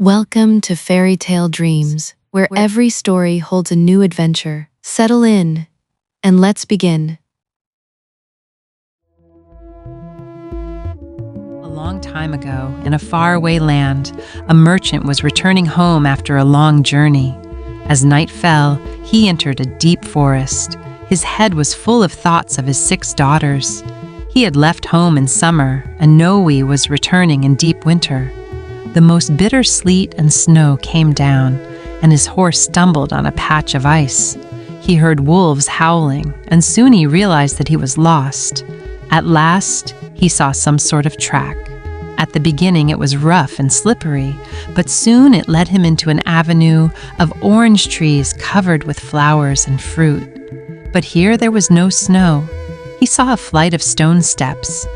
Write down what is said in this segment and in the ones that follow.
Welcome to Fairy Tale Dreams, where every story holds a new adventure. Settle in, and let's begin. A long time ago, in a faraway land, a merchant was returning home after a long journey. As night fell, he entered a deep forest. His head was full of thoughts of his 6 daughters. He had left home in summer, and Noe was returning in deep winter. The most bitter sleet and snow came down, and his horse stumbled on a patch of ice. He heard wolves howling, and soon he realized that he was lost. At last, he saw some sort of track. At the beginning, it was rough and slippery, but soon it led him into an avenue of orange trees covered with flowers and fruit. But here there was no snow. He saw a flight of stone steps.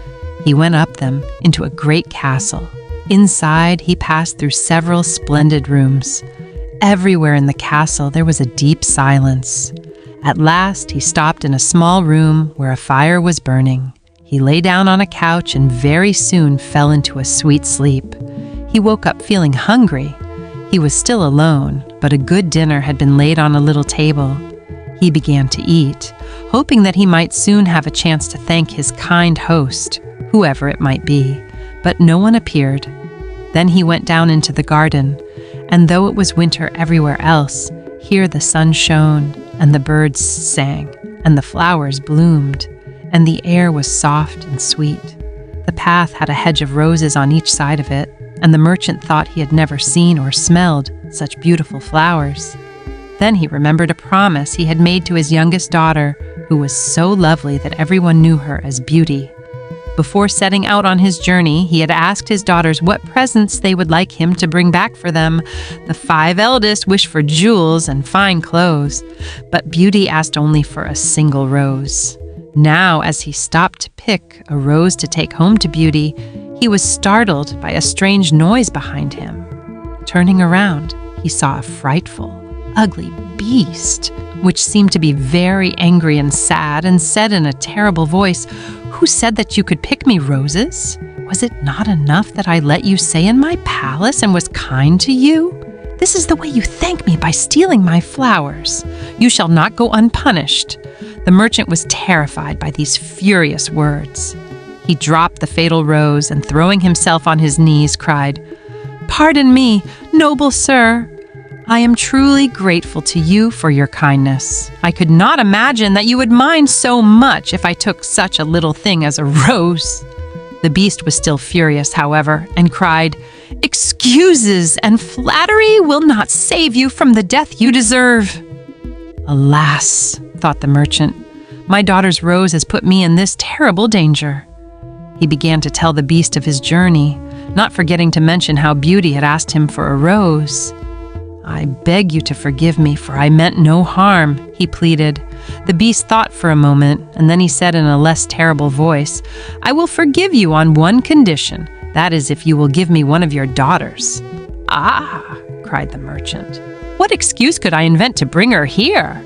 He went up them into a great castle. Inside, he passed through several splendid rooms. Everywhere in the castle, there was a deep silence. At last, he stopped in a small room where a fire was burning. He lay down on a couch and very soon fell into a sweet sleep. He woke up feeling hungry. He was still alone, but a good dinner had been laid on a little table. He began to eat, hoping that he might soon have a chance to thank his kind host, whoever it might be. But no one appeared. Then he went down into the garden, and though it was winter everywhere else, here the sun shone, and the birds sang, and the flowers bloomed, and the air was soft and sweet. The path had a hedge of roses on each side of it, and the merchant thought he had never seen or smelled such beautiful flowers. Then he remembered a promise he had made to his youngest daughter, who was so lovely that everyone knew her as Beauty. Before setting out on his journey, he had asked his daughters what presents they would like him to bring back for them. The 5 eldest wished for jewels and fine clothes, but Beauty asked only for a single rose. Now, as he stopped to pick a rose to take home to Beauty, he was startled by a strange noise behind him. Turning around, he saw a frightful, ugly beast, which seemed to be very angry and sad, and said in a terrible voice, "Who said that you could pick me roses? Was it not enough that I let you stay in my palace and was kind to you? This is the way you thank me, by stealing my flowers. You shall not go unpunished." The merchant was terrified by these furious words. He dropped the fatal rose and, throwing himself on his knees, cried, "Pardon me, noble sir. I am truly grateful to you for your kindness. I could not imagine that you would mind so much if I took such a little thing as a rose." The beast was still furious, however, and cried, "Excuses and flattery will not save you from the death you deserve." "Alas," thought the merchant, "my daughter's rose has put me in this terrible danger." He began to tell the beast of his journey, not forgetting to mention how Beauty had asked him for a rose. "I beg you to forgive me, for I meant no harm," he pleaded. The beast thought for a moment, and then he said in a less terrible voice, "I will forgive you on one condition. That is, if you will give me one of your daughters." "Ah!" cried the merchant. "What excuse could I invent to bring her here?"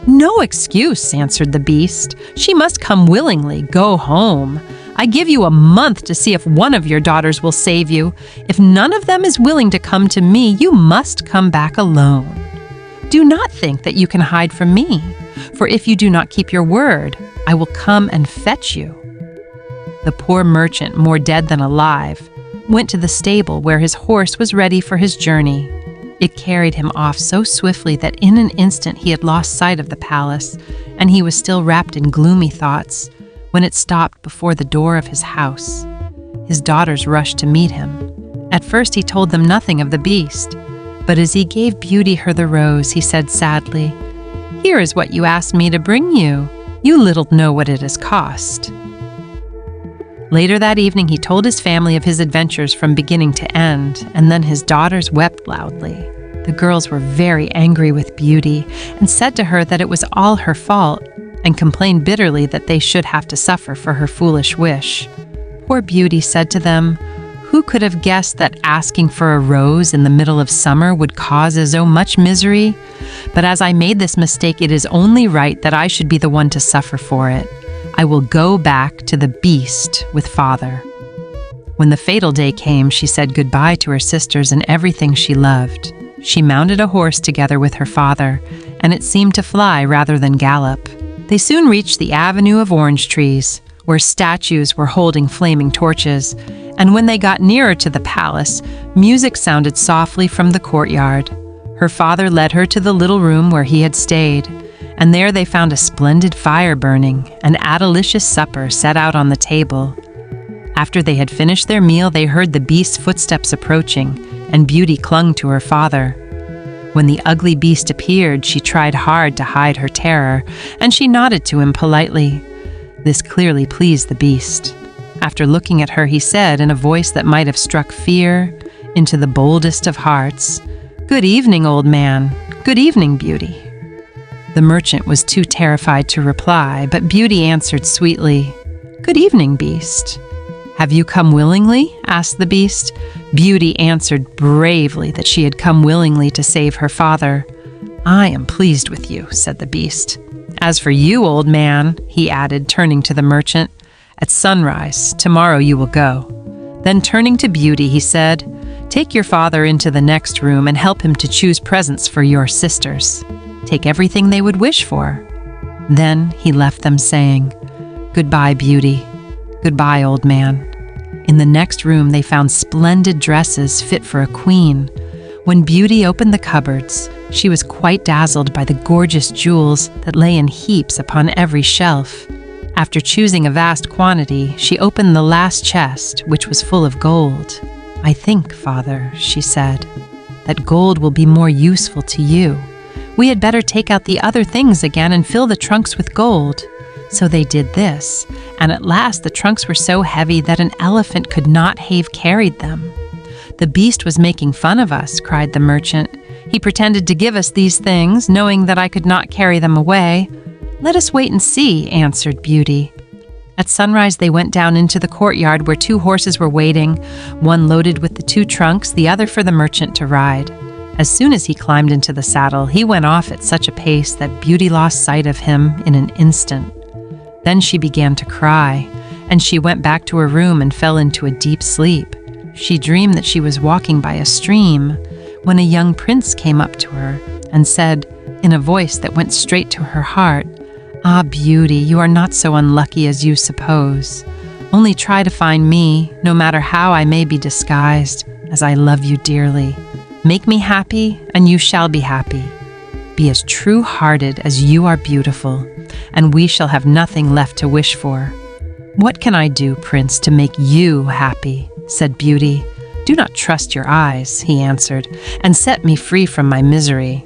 "No excuse," answered the beast. "She must come willingly. Go home. I give you a month to see if one of your daughters will save you. If none of them is willing to come to me, you must come back alone. Do not think that you can hide from me, for if you do not keep your word, I will come and fetch you." The poor merchant, more dead than alive, went to the stable where his horse was ready for his journey. It carried him off so swiftly that in an instant he had lost sight of the palace, and he was still wrapped in gloomy thoughts when it stopped before the door of his house. His daughters rushed to meet him. At first he told them nothing of the beast, but as he gave Beauty the rose, he said sadly, "Here is what you asked me to bring you. You little know what it has cost." Later that evening he told his family of his adventures from beginning to end, and then his daughters wept loudly. The girls were very angry with Beauty and said to her that it was all her fault, and complained bitterly that they should have to suffer for her foolish wish. Poor Beauty said to them, "Who could have guessed that asking for a rose in the middle of summer would cause so much misery? But as I made this mistake, it is only right that I should be the one to suffer for it. I will go back to the beast with father." When the fatal day came, she said goodbye to her sisters and everything she loved. She mounted a horse together with her father, and it seemed to fly rather than gallop. They soon reached the avenue of orange trees, where statues were holding flaming torches, and when they got nearer to the palace, music sounded softly from the courtyard. Her father led her to the little room where he had stayed, and there they found a splendid fire burning and a delicious supper set out on the table. After they had finished their meal, they heard the beast's footsteps approaching, and Beauty clung to her father. When the ugly beast appeared, she tried hard to hide her terror, and she nodded to him politely. This clearly pleased the beast. After looking at her, he said in a voice that might have struck fear into the boldest of hearts, "Good evening, old man. Good evening, Beauty." The merchant was too terrified to reply, but Beauty answered sweetly, "Good evening, beast." "Have you come willingly?" asked the beast. Beauty answered bravely that she had come willingly to save her father. "I am pleased with you," said the beast. "As for you, old man," he added, turning to the merchant, "at sunrise, tomorrow you will go." Then turning to Beauty, he said, "Take your father into the next room and help him to choose presents for your sisters. Take everything they would wish for." Then he left them saying, "Goodbye, Beauty. Goodbye, old man." In the next room they found splendid dresses fit for a queen. When Beauty opened the cupboards, she was quite dazzled by the gorgeous jewels that lay in heaps upon every shelf. After choosing a vast quantity, she opened the last chest, which was full of gold. "I think, father," she said, "that gold will be more useful to you. We had better take out the other things again and fill the trunks with gold." So they did this, and at last the trunks were so heavy that an elephant could not have carried them. "The beast was making fun of us," cried the merchant. "He pretended to give us these things, knowing that I could not carry them away." "Let us wait and see," answered Beauty. At sunrise they went down into the courtyard where 2 horses were waiting, one loaded with the 2 trunks, the other for the merchant to ride. As soon as he climbed into the saddle, he went off at such a pace that Beauty lost sight of him in an instant. Then she began to cry, and she went back to her room and fell into a deep sleep. She dreamed that she was walking by a stream when a young prince came up to her and said, in a voice that went straight to her heart, "Ah, Beauty, you are not so unlucky as you suppose. Only try to find me, no matter how I may be disguised, as I love you dearly. Make me happy, and you shall be happy. Be as true-hearted as you are beautiful, and we shall have nothing left to wish for." "What can I do, Prince, to make you happy?" said Beauty. "Do not trust your eyes," he answered, "and set me free from my misery."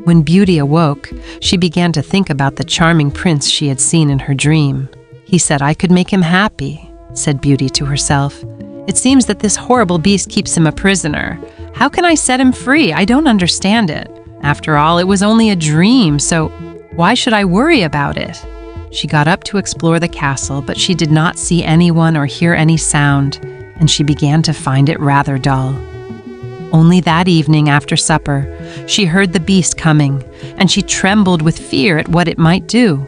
When Beauty awoke, she began to think about the charming prince she had seen in her dream. "He said I could make him happy," said Beauty to herself. "It seems that this horrible beast keeps him a prisoner. How can I set him free? I don't understand it. After all, it was only a dream, so why should I worry about it?" She got up to explore the castle, but she did not see anyone or hear any sound, and she began to find it rather dull. Only that evening after supper, she heard the beast coming, and she trembled with fear at what it might do.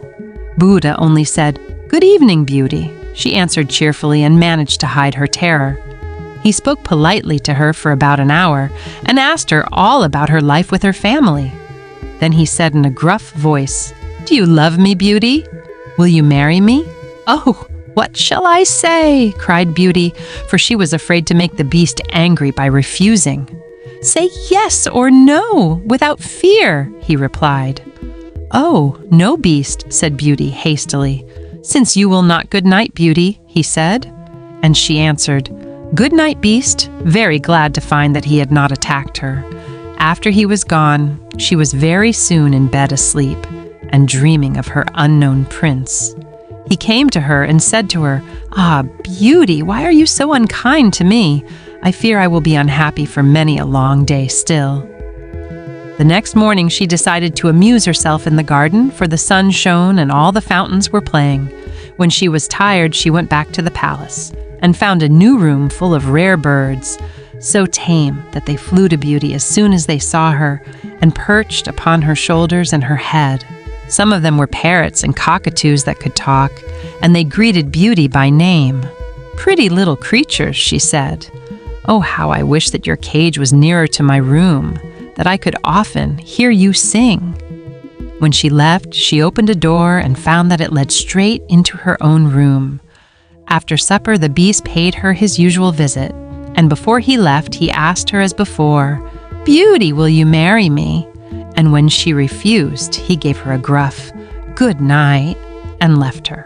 Buddha only said, "Good evening, Beauty." She answered cheerfully and managed to hide her terror. He spoke politely to her for about an hour and asked her all about her life with her family. Then he said in a gruff voice, "Do you love me, Beauty? Will you marry me?" "Oh, what shall I say?" cried Beauty, for she was afraid to make the beast angry by refusing. "Say yes or no, without fear," he replied. "Oh, no, beast," said Beauty hastily. "Since you will not, good night, Beauty," he said. And she answered, "Good night, beast," very glad to find that he had not attacked her. After he was gone, she was very soon in bed asleep and dreaming of her unknown prince. He came to her and said to her, "Ah, Beauty, why are you so unkind to me? I fear I will be unhappy for many a long day still." The next morning she decided to amuse herself in the garden, for the sun shone and all the fountains were playing. When she was tired, she went back to the palace and found a new room full of rare birds, so tame that they flew to Beauty as soon as they saw her and perched upon her shoulders and her head. Some of them were parrots and cockatoos that could talk, and they greeted Beauty by name. "Pretty little creatures," she said. "Oh, how I wish that your cage was nearer to my room, that I could often hear you sing." When she left, she opened a door and found that it led straight into her own room. After supper, the beast paid her his usual visit, and before he left, he asked her as before, "Beauty, will you marry me?" And when she refused, he gave her a gruff "good night" and left her.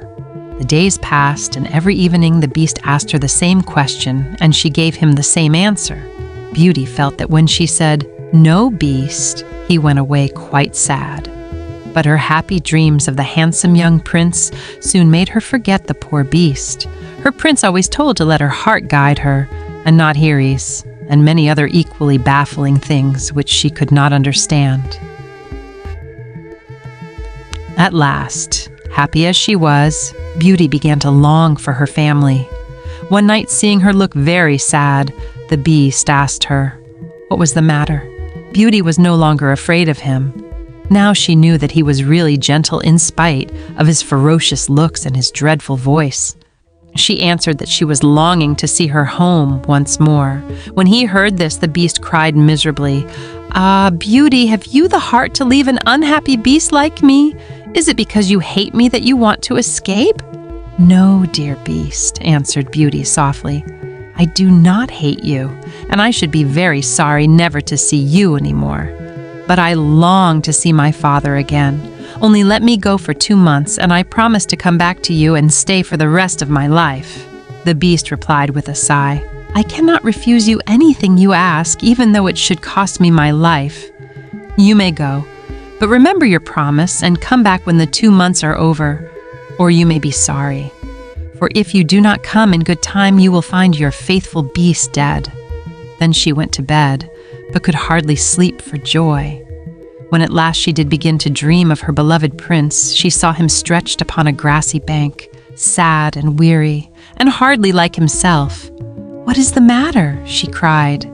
The days passed, and every evening the beast asked her the same question, and she gave him the same answer. Beauty felt that when she said, "No, beast," he went away quite sad. But her happy dreams of the handsome young prince soon made her forget the poor beast. Her prince always told to let her heart guide her, and not Harry's, and many other equally baffling things which she could not understand. At last, happy as she was, Beauty began to long for her family. One night, seeing her look very sad, the beast asked her, what was the matter? Beauty was no longer afraid of him. Now she knew that he was really gentle in spite of his ferocious looks and his dreadful voice. She answered that she was longing to see her home once more. When he heard this, the beast cried miserably, "Ah, Beauty, have you the heart to leave an unhappy beast like me? Is it because you hate me that you want to escape?" "No, dear beast," answered Beauty softly. "I do not hate you, and I should be very sorry never to see you anymore. But I long to see my father again. Only let me go for 2 months, and I promise to come back to you and stay for the rest of my life." The beast replied with a sigh, "I cannot refuse you anything you ask, even though it should cost me my life. You may go, but remember your promise and come back when the 2 months are over, or you may be sorry. For if you do not come in good time, you will find your faithful beast dead." Then she went to bed, but could hardly sleep for joy. When at last she did begin to dream of her beloved prince, she saw him stretched upon a grassy bank, sad and weary, and hardly like himself. "What is the matter?" she cried.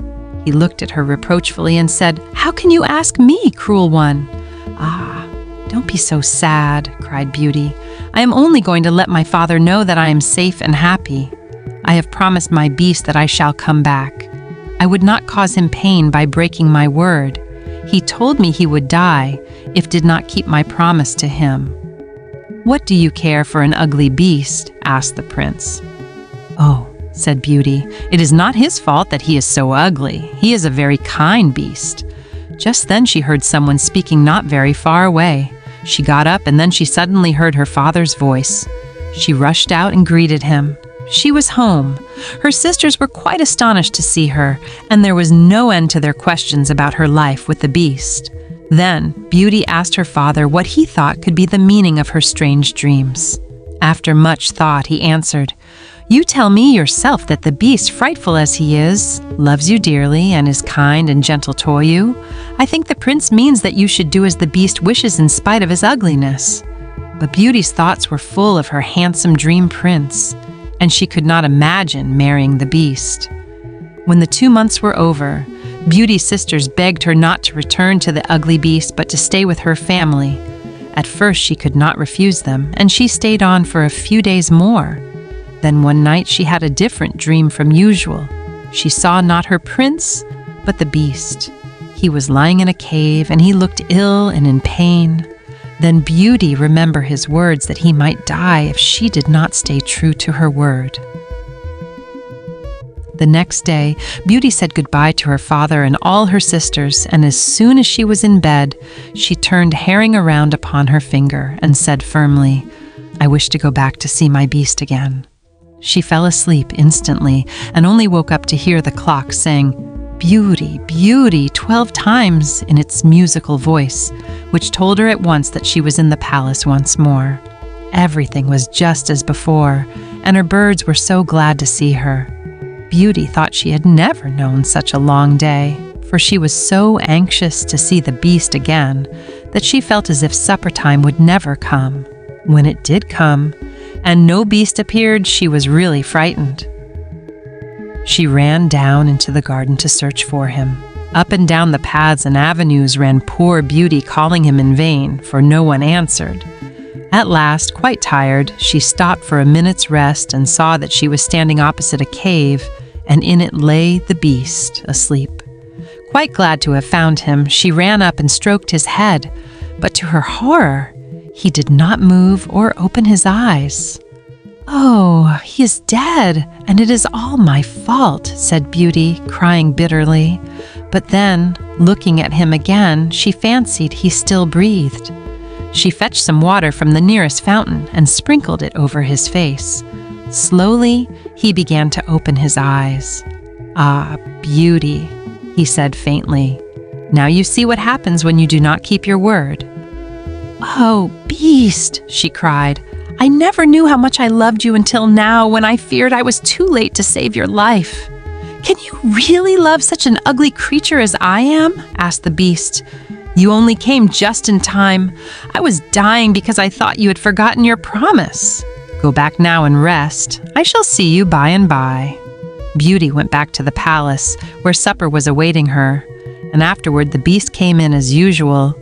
He looked at her reproachfully and said, "How can you ask me, cruel one?" "Ah, don't be so sad," cried Beauty. "I am only going to let my father know that I am safe and happy. I have promised my beast that I shall come back. I would not cause him pain by breaking my word. He told me he would die if did not keep my promise to him." "What do you care for an ugly beast?" asked the prince. "Oh," said Beauty, "it is not his fault that he is so ugly. He is a very kind beast." Just then she heard someone speaking not very far away. She got up, and then she suddenly heard her father's voice. She rushed out and greeted him. She was home. Her sisters were quite astonished to see her, and there was no end to their questions about her life with the beast. Then Beauty asked her father what he thought could be the meaning of her strange dreams. After much thought, he answered, "You tell me yourself that the beast, frightful as he is, loves you dearly and is kind and gentle toward you. I think the prince means that you should do as the beast wishes in spite of his ugliness." But Beauty's thoughts were full of her handsome dream prince, and she could not imagine marrying the beast. When the 2 months were over, Beauty's sisters begged her not to return to the ugly beast, but to stay with her family. At first she could not refuse them, and she stayed on for a few days more. Then one night she had a different dream from usual. She saw not her prince, but the beast. He was lying in a cave, and he looked ill and in pain. Then Beauty remembered his words that he might die if she did not stay true to her word. The next day, Beauty said goodbye to her father and all her sisters, and as soon as she was in bed, she turned herring around upon her finger and said firmly, "I wish to go back to see my beast again." She fell asleep instantly and only woke up to hear the clock saying, "Beauty, Beauty," 12 times in its musical voice, which told her at once that she was in the palace once more. Everything was just as before, and her birds were so glad to see her. Beauty thought she had never known such a long day, for she was so anxious to see the beast again that she felt as if supper time would never come. When it did come, and no beast appeared, she was really frightened. She ran down into the garden to search for him. Up and down the paths and avenues ran poor Beauty, calling him in vain, for no one answered. At last, quite tired, she stopped for a minute's rest and saw that she was standing opposite a cave, and in it lay the beast, asleep. Quite glad to have found him, she ran up and stroked his head, but to her horror, he did not move or open his eyes. "Oh, he is dead, and it is all my fault," said Beauty, crying bitterly. But then, looking at him again, she fancied he still breathed. She fetched some water from the nearest fountain and sprinkled it over his face. Slowly, he began to open his eyes. "Ah, Beauty," he said faintly. "Now you see what happens when you do not keep your word." "Oh, Beast," she cried, "I never knew how much I loved you until now, when I feared I was too late to save your life." "Can you really love such an ugly creature as I am?" asked the Beast. "You only came just in time. I was dying because I thought you had forgotten your promise. Go back now and rest. I shall see you by and by." Beauty went back to the palace, where supper was awaiting her, and afterward the Beast came in as usual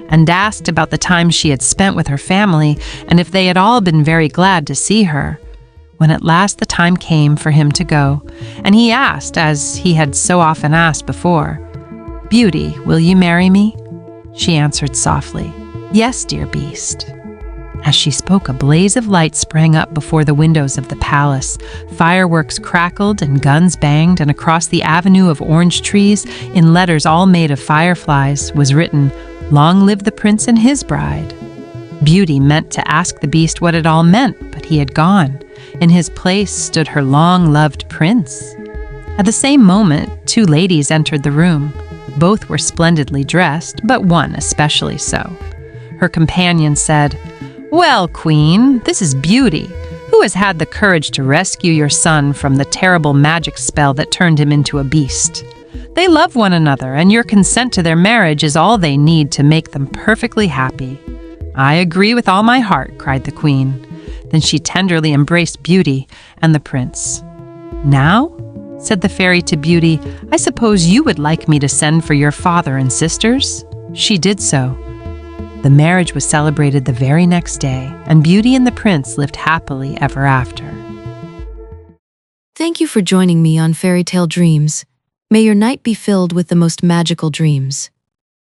and asked about the time she had spent with her family and if they had all been very glad to see her. When at last the time came for him to go, and he asked, as he had so often asked before, "Beauty, will you marry me?" She answered softly, "Yes, dear Beast." As she spoke, a blaze of light sprang up before the windows of the palace. Fireworks crackled and guns banged, and across the avenue of orange trees, in letters all made of fireflies, was written, "Long live the prince and his bride." Beauty meant to ask the Beast what it all meant, but he had gone. In his place stood her long-loved prince. At the same moment, two ladies entered the room. Both were splendidly dressed, but one especially so. Her companion said, "Well, Queen, this is Beauty, who has had the courage to rescue your son from the terrible magic spell that turned him into a beast. They love one another, and your consent to their marriage is all they need to make them perfectly happy." "I agree with all my heart," cried the Queen. Then she tenderly embraced Beauty and the prince. "Now," said the fairy to Beauty, "I suppose you would like me to send for your father and sisters?" She did so. The marriage was celebrated the very next day, and Beauty and the prince lived happily ever after. Thank you for joining me on Fairy Tale Dreams. May your night be filled with the most magical dreams.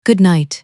Good night.